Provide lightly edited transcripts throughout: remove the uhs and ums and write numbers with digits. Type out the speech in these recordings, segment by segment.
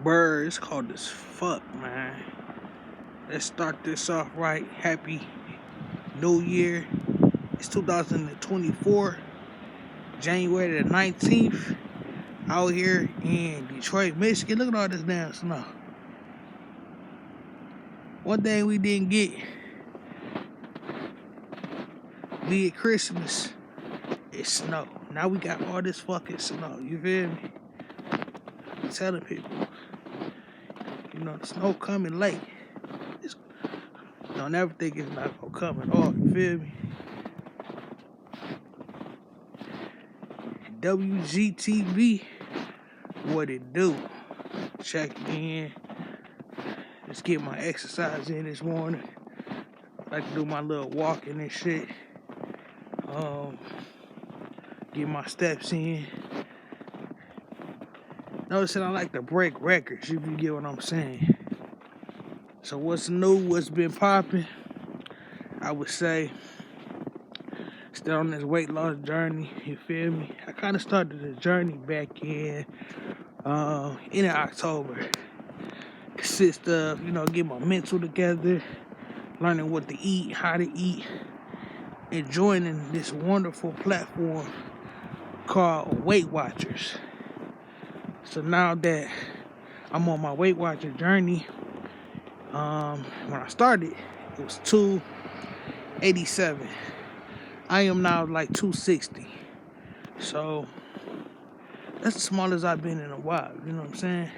Birds cold as fuck, man. Let's start this off right. Happy New Year. It's 2024, January the 19th. Out here in Detroit, Michigan. Look at all this damn snow. One thing we didn't get, be it Christmas, is snow. Now we got all this fucking snow. You feel me? I'm telling people, the snow coming late. Don't ever think it's not gonna come at all. You feel me? WGTV, what it do? Check in. Let's get my exercise in this morning. I like to do my little walking and shit. Get my steps in. Notice that I like to break records, if you get what I'm saying. So what's new? What's been popping? I would say still on this weight loss journey. You feel me? I kind of started the journey back in October. Consists of getting my mental together, learning what to eat, how to eat, and joining this wonderful platform called Weight Watchers. So now that I'm on my Weight Watcher journey, when I started, it was 287. I am now like 260. So that's the smallest I've been in a while, you know what I'm saying?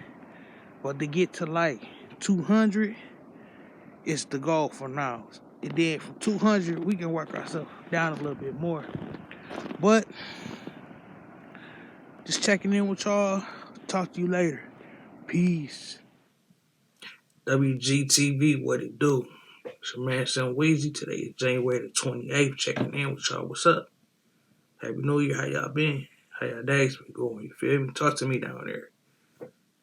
But to get to like 200 is the goal for now. And then from 200, we can work ourselves down a little bit more. But just checking in with y'all. Talk to you later. Peace. WGTV, what it do? It's your man, son Mwezzy. Today is January the 28th. Checking in with y'all. What's up? Happy New Year. How y'all been? How y'all days been going? You feel me? Talk to me down there.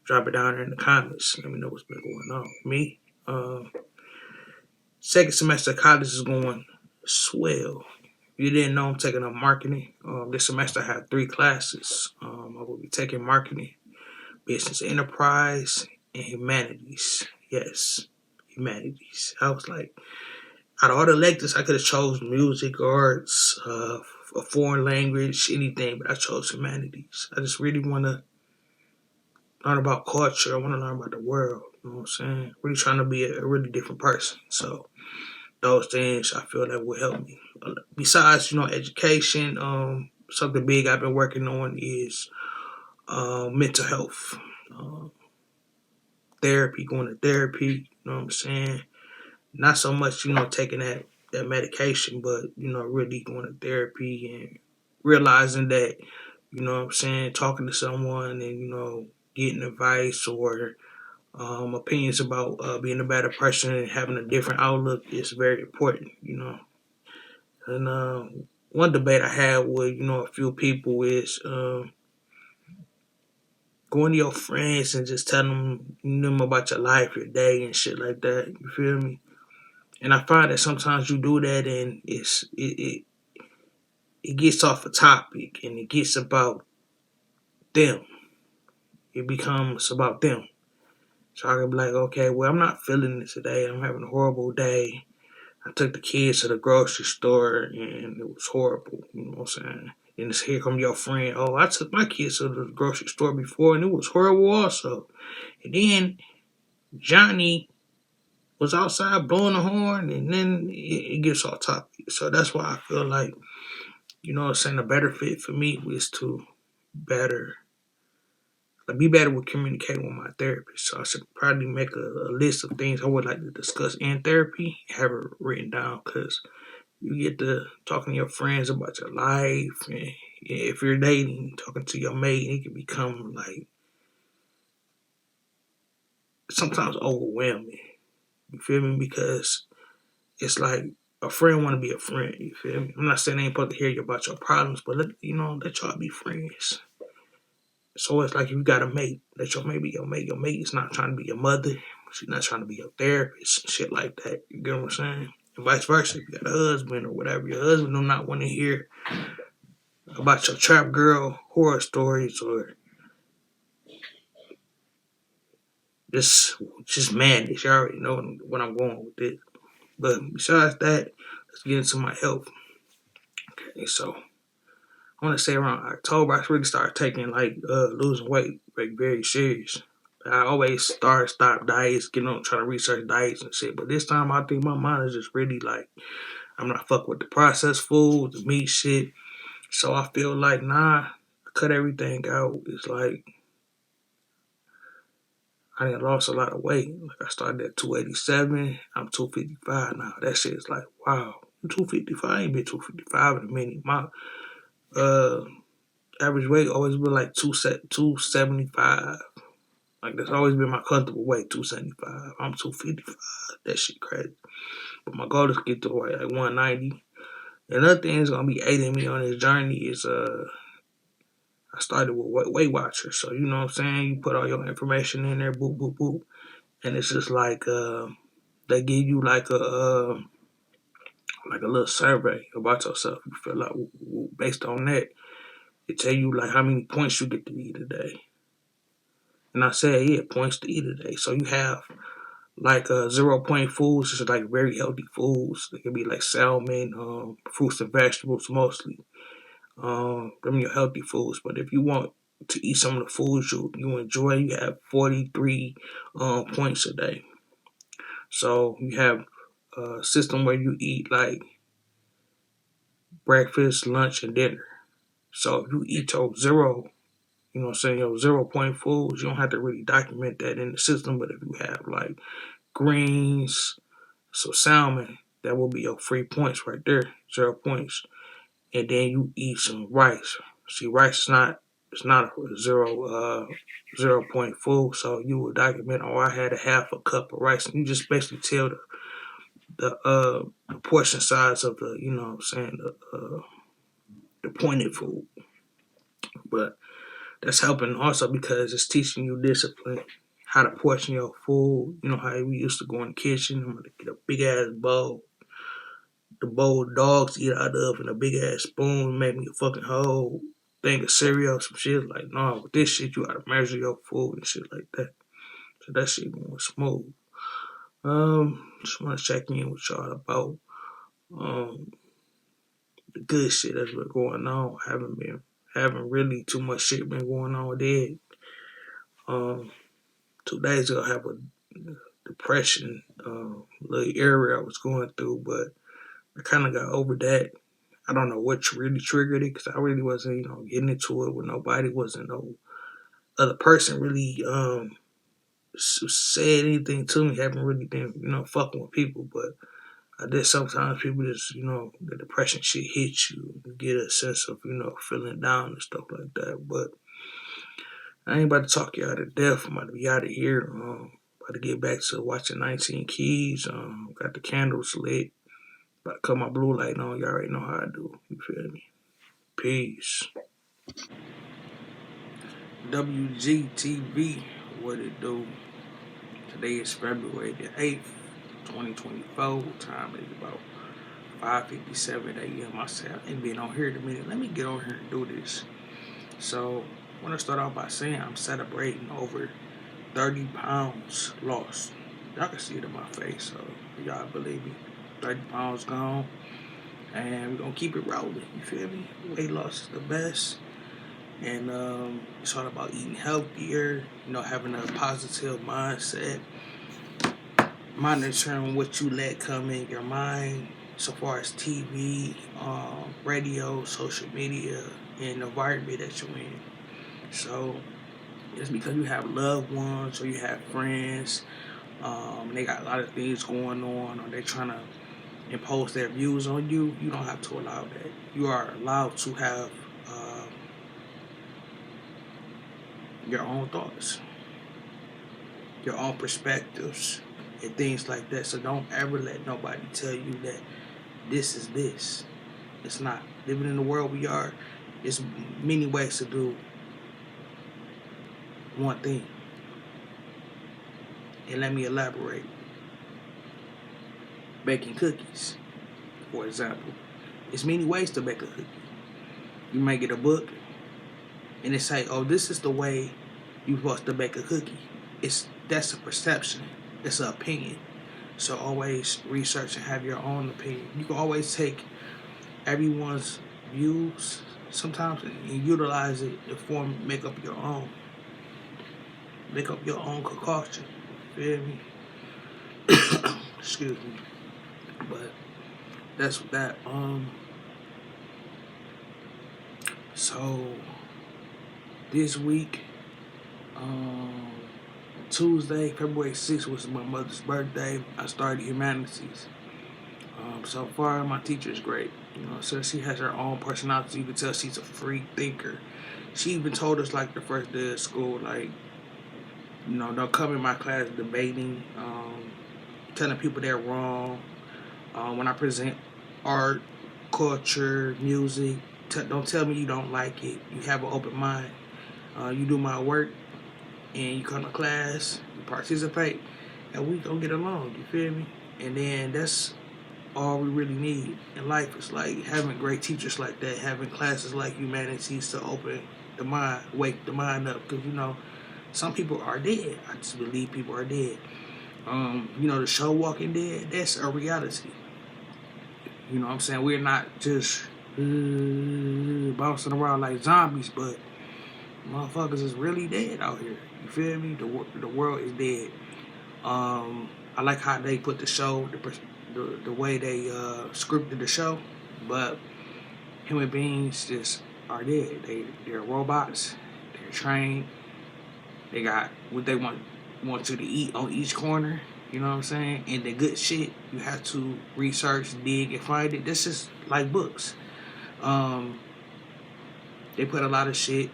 Drop it down there in the comments. Let me know what's been going on. Me, second semester of college is going swell. If you didn't know, I'm taking up marketing. This semester I have 3 classes. I will be taking marketing, business enterprise, and humanities. Yes, humanities. I was like, out of all the electives, I could have chose music, arts, a foreign language, anything, but I chose humanities. I just really want to learn about culture. I want to learn about the world. You know what I'm saying? Really trying to be a really different person. So those things I feel that will help me. Besides, education, something big I've been working on is mental health. Therapy, going to therapy, you know what I'm saying? Not so much, taking that medication, but, really going to therapy and realizing that, what I'm saying, talking to someone and, getting advice or opinions about being a better person and having a different outlook is very important, And one debate I had with, a few people is going to your friends and just telling them about your life, your day, and shit like that. You feel me? And I find that sometimes you do that and it gets off a topic and it gets about them. It becomes about them. So I can be like, okay, well, I'm not feeling this today. I'm having a horrible day. I took the kids to the grocery store and it was horrible. You know what I'm saying? And it's here come your friend. Oh, I took my kids to the grocery store before and it was horrible also. And then Johnny was outside blowing the horn and then it gets off topic. So that's why I feel like, a better fit for me was to be better with communicating with my therapist. So I should probably make a list of things I would like to discuss in therapy, have it written down, because you get to talking to your friends about your life, and if you're dating, talking to your mate, it can become like sometimes overwhelming. You feel me? Because it's like a friend want to be a friend. You feel me? I'm not saying they ain't supposed to hear you about your problems, but let y'all be friends. So it's like you got a mate. Let your mate be your mate. Your mate is not trying to be your mother. She's not trying to be your therapist. Shit like that. You get what I'm saying? And vice versa. If you got a husband or whatever, your husband do not want to hear about your trap girl horror stories or just madness. You already know what I'm going with this. But besides that, let's get into my health. Okay, so I want to say around October, I really started taking like losing weight like very serious. I always stop diets, trying to research diets and shit. But this time, I think my mind is just really like I'm not fucking with the processed food, the meat shit. So I feel like cut everything out. It's like I done lost a lot of weight. Like I started at 287, I'm 255 now. That shit is like wow. 255, I ain't been 255 in a minute. My uh average weight always been like 275. Like that's always been my comfortable weight, 275. I'm 255. That shit crazy. But my goal is to get to like 190. Another thing that's gonna be aiding me on this journey is I started with Weight Watchers. So you know what I'm saying? You put all your information in there, boop, boop, boop. And it's just like they give you like a little survey about yourself. You feel like based on that, it tell you like how many points you get to eat a day. And I said, yeah, points to eat a day. So you have like 0 point foods, which is like very healthy foods. They can be like salmon, fruits and vegetables mostly. Them your healthy foods. But if you want to eat some of the foods you enjoy, you have 43 points a day. So you have a system where you eat like breakfast, lunch, and dinner. So if you eat your you know what I'm saying, your 0 point foods, you don't have to really document that in the system. But if you have like greens, so salmon, that will be your free points right there, 0 points. And then you eat some rice. See, rice is not it's not a 0 point food, so you will document. Oh, I had a half a cup of rice, and you just basically tell the portion size of the you know what I'm saying the pointed food. But that's helping also because it's teaching you discipline, how to portion your food. You know how we used to go in the kitchen, I'm gonna get a big ass bowl, the bowl dogs eat out of, and a big ass spoon, make me a fucking whole thing of cereal, some shit. Like, no, with this shit, you gotta measure your food and shit like that. So that shit going smooth. Just wanna check in with y'all about um the good shit that's been going on. Haven't really too much shit been going on with it. Um, 2 days ago, I have a depression little area I was going through, but I kind of got over that. I don't know what really triggered it because I really wasn't, getting into it with nobody. Wasn't no other person really said anything to me. Haven't really been, fucking with people, but I did sometimes people just, the depression shit hit you. You get a sense of, feeling down and stuff like that. But I ain't about to talk you out of death. I'm about to be out of here. About to get back to watching 19 Keys. Got the candles lit. About to cut my blue light on. You already know how I do. You feel me? Peace. WGTV, what it do? Today is February the 8th, 2024. Time is about 5:57 a.m. I said, I ain't been on here in a minute. Let me get on here and do this. So, I want to start off by saying I'm celebrating over 30 pounds lost. Y'all can see it in my face, so y'all believe me. 30 pounds gone. And we're going to keep it rolling. You feel me? Weight loss is the best. And it's all about eating healthier, having a positive mindset, monitoring what you let come in your mind so far as TV, radio, social media, and the environment that you're in. So it's because you have loved ones or you have friends, they got a lot of things going on, or they're trying to impose their views on you. You don't have to allow that. You are allowed to have your own thoughts, your own perspectives, and things like that. So don't ever let nobody tell you that this is this. It's not. Living in the world we are, there's many ways to do one thing. And let me elaborate. Baking cookies, for example. There's many ways to bake a cookie. You might get a book and it say, oh, this is the way you're supposed to bake a cookie. that's a perception. It's an opinion. So always research and have your own opinion. You can always take everyone's views sometimes and utilize it to make up your own. Make up your own concoction. Feel me? Excuse me. But that's that. So this week, Tuesday, February 6th was my mother's birthday. I started humanities. So far, my teacher is great. So she has her own personality. You can tell she's a free thinker. She even told us like the first day of school, like, don't come in my class debating, telling people they're wrong. When I present art, culture, music, don't tell me you don't like it. You have an open mind. You do my work, and you come to class, you participate, and we gonna get along. You feel me? And then that's all we really need in life. Is like having great teachers like that, having classes like humanities to open the mind, wake the mind up. Because some people are dead. I just believe people are dead. The show Walking Dead, that's a reality. You know what I'm saying? We're not just bouncing around like zombies, but motherfuckers is really dead out here. You feel me? The world is dead. I like how they put the show, the way they scripted the show, but human beings just are dead. They're robots. They're trained. They got what they want you to eat on each corner. You know what I'm saying? And the good shit, you have to research, dig, and find it. This is like books. They put a lot of shit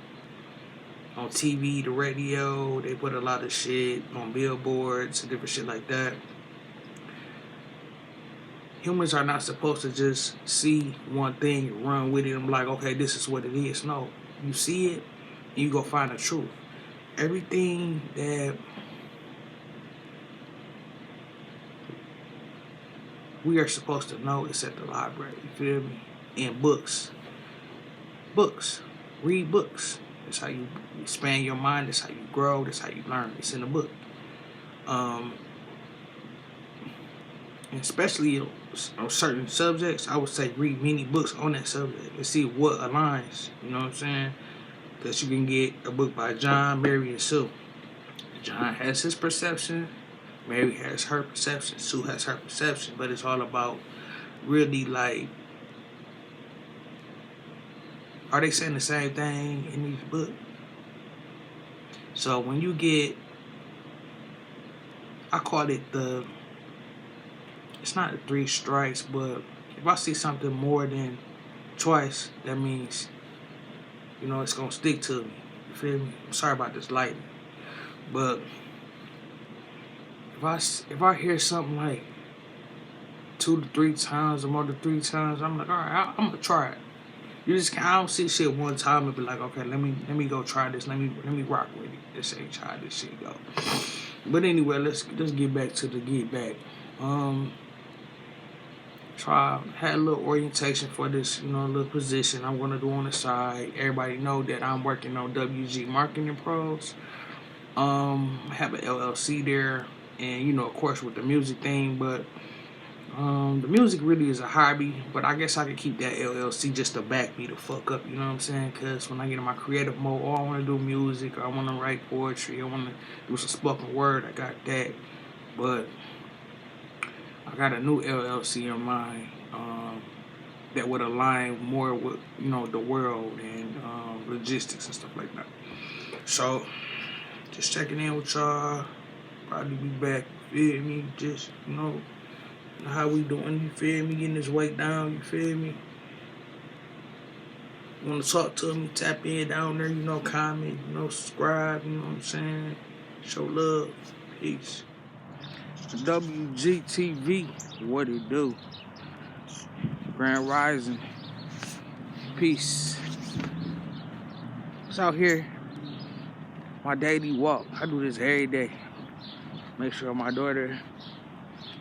on TV, the radio. They put a lot of shit on billboards and different shit like that. Humans are not supposed to just see one thing and run with it and be like, okay, this is what it is. No, you see it and you go find the truth. Everything that we are supposed to know is at the library. You feel me? And books. Read books. That's how you expand your mind. That's how you grow. That's how you learn. It's in a book. And especially on certain subjects, I would say read many books on that subject and see what aligns. You know what I'm saying? Because you can get a book by John, Mary, and Sue. John has his perception. Mary has her perception. Sue has her perception. But it's all about really like, are they saying the same thing in each book? So when you get, I call it it's not 3 strikes, but if I see something more than twice, that means, it's going to stick to me. You feel me? I'm sorry about this lighting. But if I hear something like 2 to 3 times or more than 3 times, I'm like, all right, I'm going to try it. I don't see shit one time and be like, okay, let me go try this. Let me rock with it. This ain't try this shit go. But anyway, let's get back to the get back. Had a little orientation for this, little position I'm gonna do on the side. Everybody know that I'm working on WG Marketing Pros. I have an LLC there, and of course with the music thing, but the music really is a hobby, but I guess I could keep that LLC just to back me the fuck up, you know what I'm saying? Because when I get in my creative mode, I want to do music, I want to write poetry, I want to do some spoken word, I got that. But I got a new LLC in mind that would align more with, the world and logistics and stuff like that. So, just checking in with y'all. Probably be back, you feel me? Just, how we doing, you feel me? Getting this weight down, you feel me? You want to talk to me, tap in down there, comment, subscribe, you know what I'm saying? Show love. Peace. WGTV, what it do? Grand Rising. Peace. It's out here, my daily walk. I do this every day. Make sure my daughter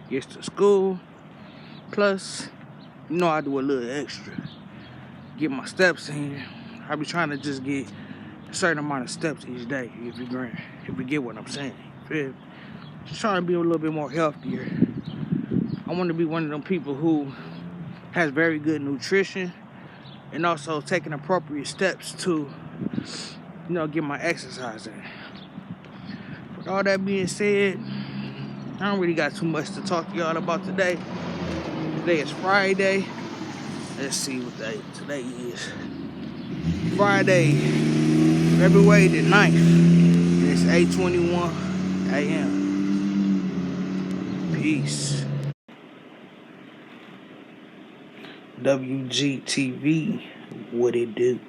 gets to school. Plus, I do a little extra. Get my steps in. I be trying to just get a certain amount of steps each day, if you get what I'm saying. feel me? Just trying to be a little bit more healthier. I want to be one of them people who has very good nutrition and also taking appropriate steps to, get my exercise in. With all that being said, I don't really got too much to talk to y'all about today. Today is Friday. Let's see what day today is. Friday, February the 9th. It's 8:21 a.m. Peace. WGTV, what it do?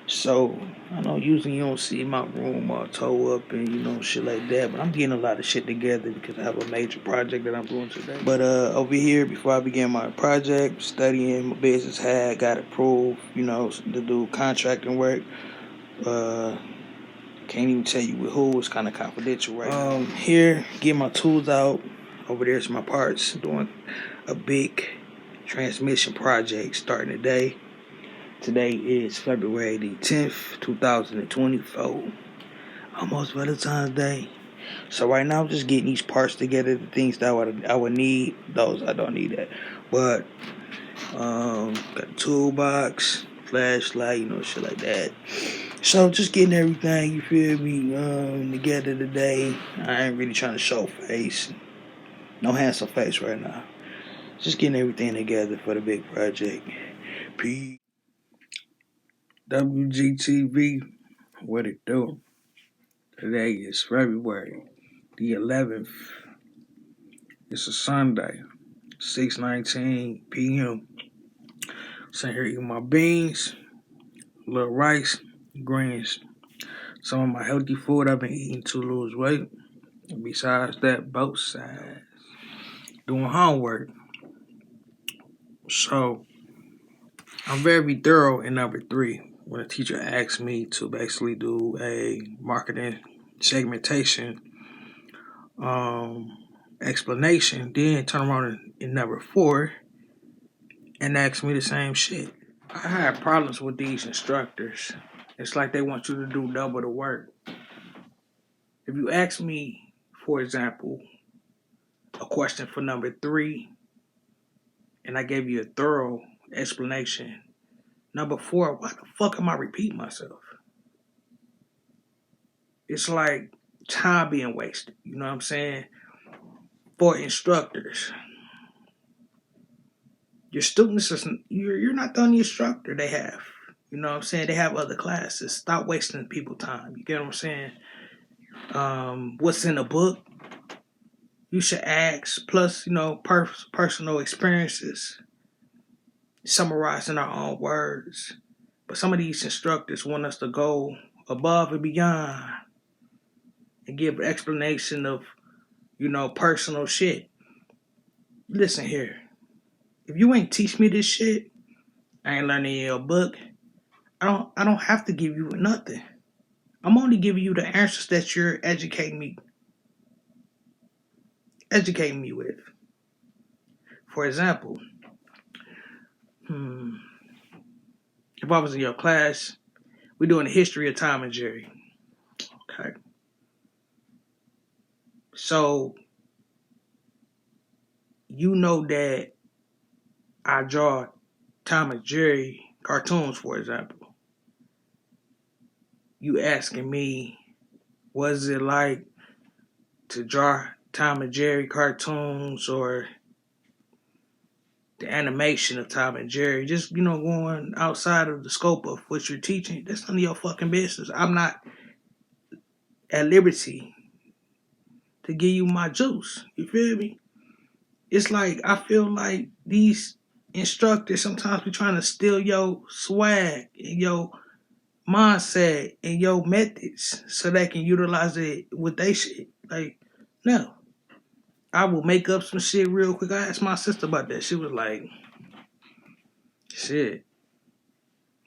So, I know usually you don't see my room all toe up and shit like that, but I'm getting a lot of shit together because I have a major project that I'm doing today. But over here, before I began my project, studying my business got approved, to do contracting work. Can't even tell you with who, it's kind of confidential right now. Here, get my tools out. Over there's my parts, doing a big transmission project starting today. Today is February the 10th, 2024. Almost Valentine's Day. So right now I'm just getting these parts together, the things that I would need. Those I don't need that. But got a toolbox, flashlight, shit like that. So just getting everything, you feel me, together today. I ain't really trying to show face. No handsome face right now. Just getting everything together for the big project. Peace. WGTV, what it do? Today is February the 11th. It's a Sunday, 6:19 p.m. Sitting here eating my beans, a little rice, greens, some of my healthy food I've been eating to lose weight. And besides that, both sides. Doing homework. So, I'm very thorough in number 3. When a teacher asks me to basically do a marketing segmentation explanation, then turn around in number 4 and ask me the same shit. I have problems with these instructors. It's like they want you to do double the work. If you ask me, for example, a question for number 3, and I gave you a thorough explanation, number 4, why the fuck am I repeating myself? It's like time being wasted. You know what I'm saying? For instructors, your students, you're not the only instructor they have. You know what I'm saying? They have other classes. Stop wasting people's time. You get what I'm saying? What's in a book? You should ask. Plus, personal experiences, summarized in our own words. But some of these instructors want us to go above and beyond and give explanation of, personal shit. Listen here. If you ain't teach me this shit, I ain't learning in your book. I don't have to give you nothing. I'm only giving you the answers that you're educating me with. For example, if I was in your class, we're doing the history of Tom and Jerry. Okay. So, you know that I draw Tom and Jerry cartoons, for example. You asking me, what is it like to draw Tom and Jerry cartoons or the animation of Tom and Jerry? Just, going outside of the scope of what you're teaching. That's none of your fucking business. I'm not at liberty to give you my juice. You feel me? It's like, I feel like these instructors sometimes be trying to steal your swag and your mindset and your methods so they can utilize it with they shit. Like, no. I will make up some shit real quick. I asked my sister about that. She was like, shit,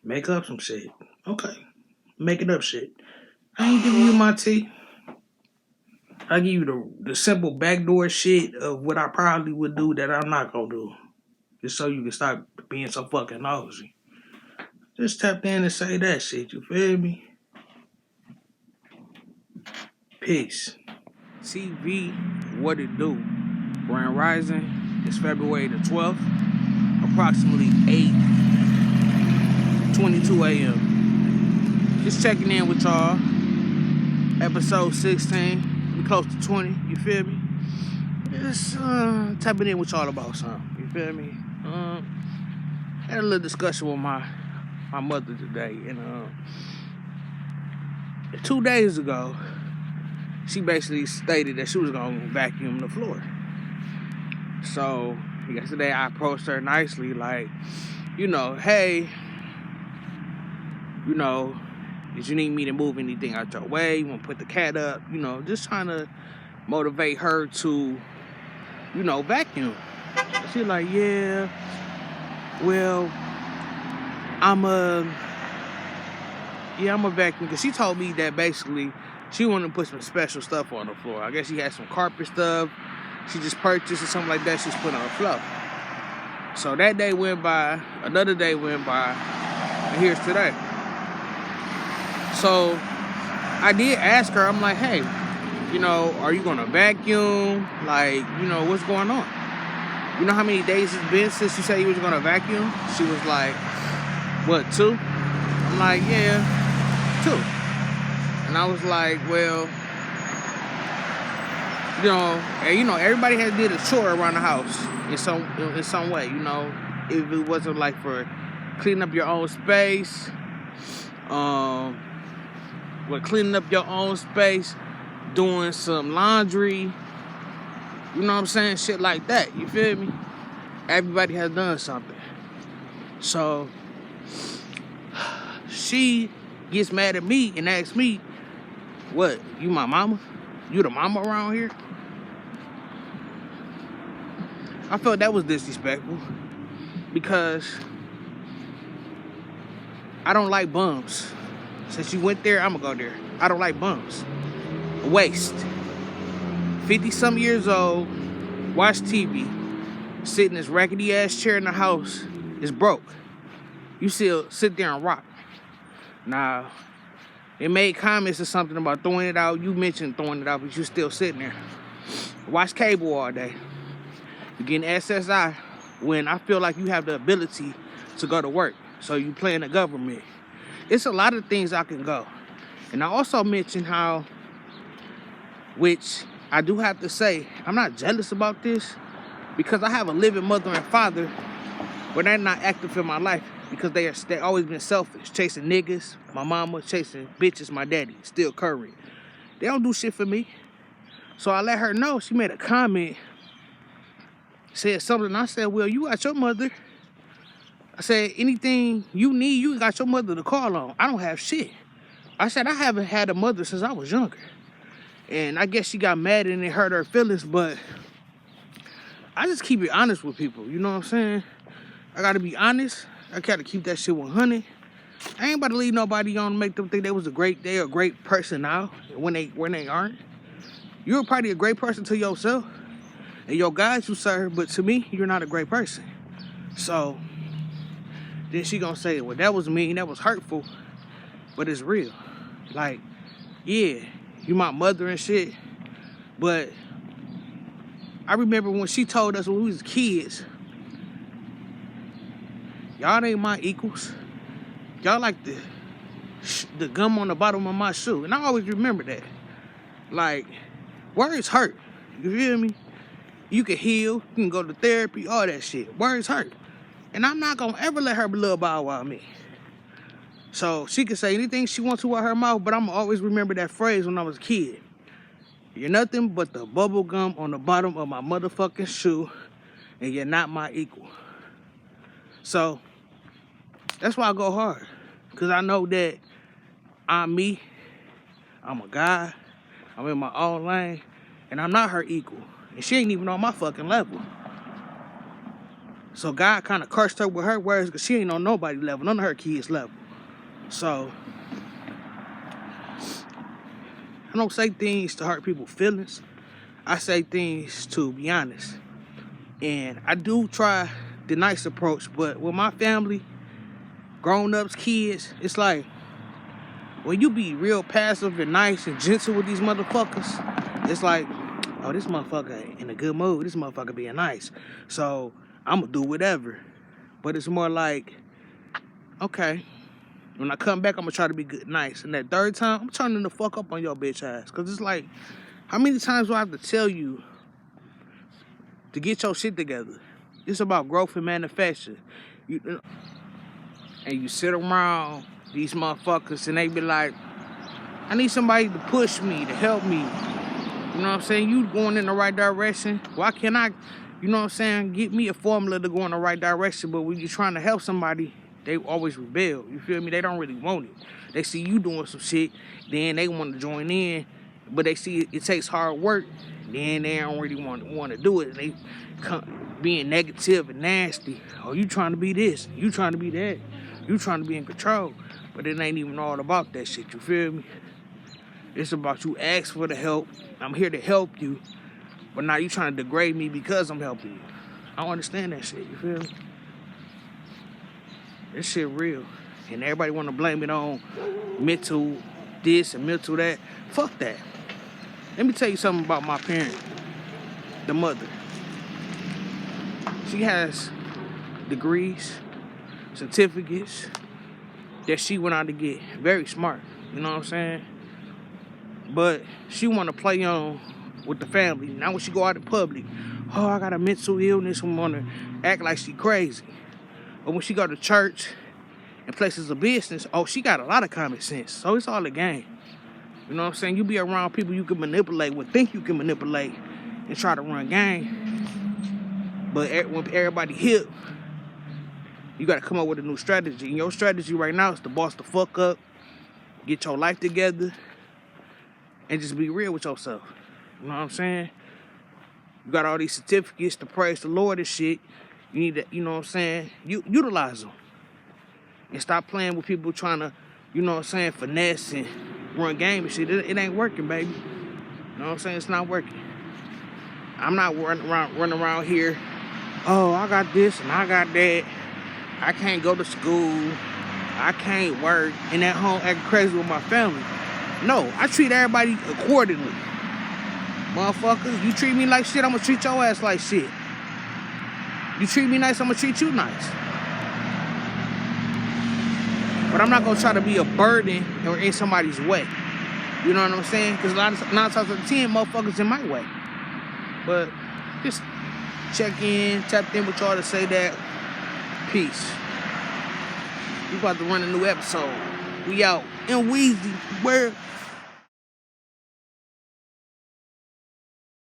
make up some shit. Okay. Making up shit. I ain't giving you my tea. I give you the simple backdoor shit of what I probably would do that I'm not gonna do. Just so you can stop being so fucking nosy. Just tap in and say that shit, you feel me? Peace. TV, what it do? Grand Rising is February the 12th, approximately 8:22 a.m. Just checking in with y'all. Episode 16. We close to 20, you feel me? Just tapping in with y'all about something, you feel me? Had a little discussion with my mother today, and 2 days ago, she basically stated that she was gonna vacuum the floor. So yesterday I approached her nicely, like, hey, did you need me to move anything out your way? You wanna put the cat up? Just trying to motivate her to, vacuum. She's like, yeah, well, I'm a vacuum, because she told me that basically she wanted to put some special stuff on the floor. I guess she had some carpet stuff she just purchased or something like that she's putting on the floor. So that day went by, another day went by, and here's today. So I did ask her, I'm like, hey, are you gonna vacuum? Like, what's going on? You know how many days it's been since you said you was gonna vacuum? She was like, what, 2? I'm like, yeah, 2. And I was like, well, everybody has did a chore around the house in some way, if it wasn't like for cleaning up your own space, cleaning up your own space, doing some laundry, you know what I'm saying, shit like that, you feel me? Everybody has done something. So she gets mad at me and asks me, what, you my mama? You the mama around here? I felt that was disrespectful, because I don't like bums. Since you went there, I'm gonna go there. I don't like bums. Waste. 50-some years old, watch TV, sit in this raggedy ass chair in the house, is broke. You still sit there and rock. Now, they made comments or something about throwing it out. You mentioned throwing it out, but you still sitting there. Watch cable all day. You're getting SSI when I feel like you have the ability to go to work. So you playing the government. It's a lot of things I can go. And I also mentioned how, which I do have to say, I'm not jealous about this, because I have a living mother and father, but they're not active in my life, because they always been selfish, chasing niggas. My mama chasing bitches, my daddy still current. They don't do shit for me. So I let her know. She made a comment, said something. I said, well, you got your mother. I said, anything you need, you got your mother to call on. I don't have shit. I said, I haven't had a mother since I was younger. And I guess she got mad and it hurt her feelings, but I just keep it honest with people. You know what I'm saying? I gotta be honest. I gotta keep that shit 100. I ain't about to leave nobody on to make them think they a great person now when they aren't. You're probably a great person to yourself and your guys you serve, but to me, you're not a great person. So then she gonna say, well, that was mean, that was hurtful, but it's real. Like, yeah, you my mother and shit, but I remember when she told us when we was kids, y'all ain't my equals. Y'all like the gum on the bottom of my shoe. And I always remember that. Like, words hurt. You feel me? You can heal, you can go to therapy, all that shit. Words hurt. And I'm not gonna ever let her little bow wow me. So she can say anything she wants to out her mouth, but I'm gonna always remember that phrase when I was a kid. You're nothing but the bubble gum on the bottom of my motherfucking shoe, and you're not my equal. So that's why I go hard. Because I know that I'm me, I'm a guy, I'm in my own lane, and I'm not her equal. And she ain't even on my fucking level. So God kind of cursed her with her words, because she ain't on nobody's level, none of her kids' level. So I don't say things to hurt people's feelings. I say things to be honest. And I do try the nice approach, but with my family, grown-ups, kids, it's like, when you be real passive and nice and gentle with these motherfuckers, it's like, oh, this motherfucker in a good mood. This motherfucker being nice. So I'm going to do whatever. But it's more like, okay, when I come back, I'm going to try to be good, nice. And that third time, I'm turning the fuck up on your bitch ass. Because it's like, how many times do I have to tell you to get your shit together? It's about growth and manufacture. And you sit around these motherfuckers and they be like, I need somebody to push me, to help me. You know what I'm saying? You going in the right direction. Why can't I, you know what I'm saying, get me a formula to go in the right direction? But when you're trying to help somebody, they always rebel. You feel me? They don't really want it. They see you doing some shit, then they want to join in. But they see it takes hard work, then they don't really want to do it. They come being negative and nasty. Oh, you trying to be this. You trying to be that. You trying to be in control. But it ain't even all about that shit. You feel me? It's about you ask for the help. I'm here to help you. But now you trying to degrade me because I'm helping you. I don't understand that shit. You feel me? This shit real. And everybody want to blame it on mental this and mental that. Fuck that. Let me tell you something about my parent, the mother. She has degrees, certificates that she went out to get. Very smart. You know what I'm saying? But she want to play on with the family. Now when she go out in public, oh, I got a mental illness. I want to act like she crazy. But when she go to church and places of business, oh, she got a lot of common sense. So it's all a game. You know what I'm saying? You be around people you can manipulate, would think you can manipulate, and try to run game. But when everybody hip, you got to come up with a new strategy. And your strategy right now is to boss the fuck up, get your life together, and just be real with yourself. You know what I'm saying? You got all these certificates to praise the Lord and shit. You need to, you know what I'm saying, utilize them. And stop playing with people trying to, you know what I'm saying, finesse and run game and shit. It ain't working, baby. You know what I'm saying? It's not working. I'm not running around here, oh, I got this and I got that. I can't go to school. I can't work. And at home acting crazy with my family. No, I treat everybody accordingly. Motherfucker, you treat me like shit, I'm gonna treat your ass like shit. You treat me nice, I'm gonna treat you nice. But I'm not gonna try to be a burden or in somebody's way. You know what I'm saying? Because 9 times out of 10 motherfuckers in my way. But just check in, tap in with y'all to say that. Peace. We about to run a new episode. We out. And Mwezzy, where?